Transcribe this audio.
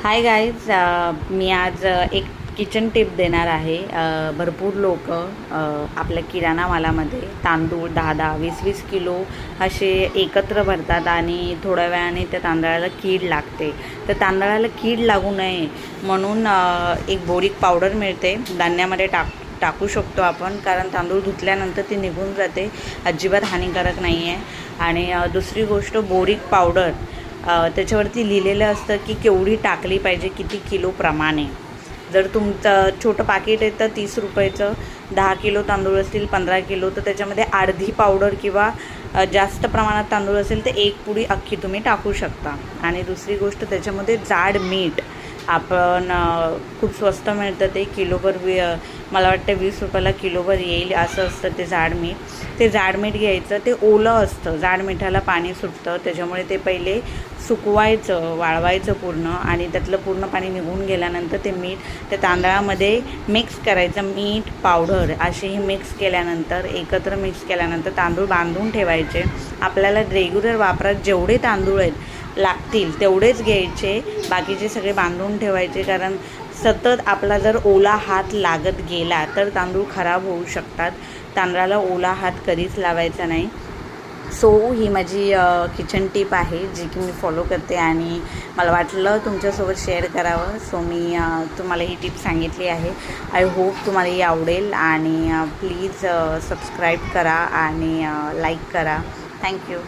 Hi guys, मी आज एक kitchen tip देणार आहे. भरपूर लोक आपल्या किराणा मालामध्ये तांदूळ 10-10, 20-20 किलो असे एकत्र भरतात आणि थोड्या वेळाने त्या तांदळाला कीड लागते. तर तांदळाला कीड लागू नये म्हणून एक बोरीक पावडर मिळते, धान्यामध्ये टाकू शकतो आपण, कारण तांदूळ धुतल्यानंतर ती निघून जाते, अजिबात हानिकारक नाही आहे. आणि दुसरी गोष्ट, बोरीक पावडर त्याच्यावरती लिहिलेलं असतं की केवढी टाकली पाहिजे, किती किलो प्रमाणे. जर तुमचं छोटं पाकिट आहे तर 30 रुपयाचं, 10 किलो तांदूळ असतील, 15 किलो, तर त्याच्यामध्ये अर्धी पावडर किंवा जास्त प्रमाणात तांदूळ असेल तर एक पुडी अख्खी तुम्ही टाकू शकता. आणि दुसरी गोष्ट, त्याच्यामध्ये जाड मीठ आपण खूप स्वस्त मिळतं, ते किलोभर मला वाटतं 20 रुपयाला किलोभर येईल असं असतं ते जाड मीठ. ते जाड मीठ घ्यायचं, ते ओलं असतं, जाड मिठाला पाणी सुटतं, त्याच्यामुळे ते पहिले सुकवायचं, वाळवायचं पूर्ण, आणि त्यातलं पूर्ण पाणी निघून गेल्यानंतर ते मीठ त्या तांदळामध्ये मिक्स करायचं. मीठ पावडर असेही मिक्स केल्यानंतर, एकत्र मिक्स केल्यानंतर तांदूळ बांधून ठेवायचे. आपल्याला रेग्युलर वापरात जेवढे तांदूळ आहेत लागतील तेवढेच घ्यायचे, बाकीचे सगळे बांधून ठेवायचे, कारण सतत आपला जर ओला हात लागत गेला तर तांदूळ खराब होऊ शकतात. तांदळाला ओला हात कधीच लावायचा नाही. सो ही माझी किचन टिप आहे जी की मी फॉलो करते आणि मला वाटलं तुमच्यासोबत शेअर करावं. सो मी तुम्हाला ही टिप सांगितली आहे. आय होप तुम्हाला ही आवडेल, आणि प्लीज सबस्क्राईब करा आणि लाईक करा. थँक्यू.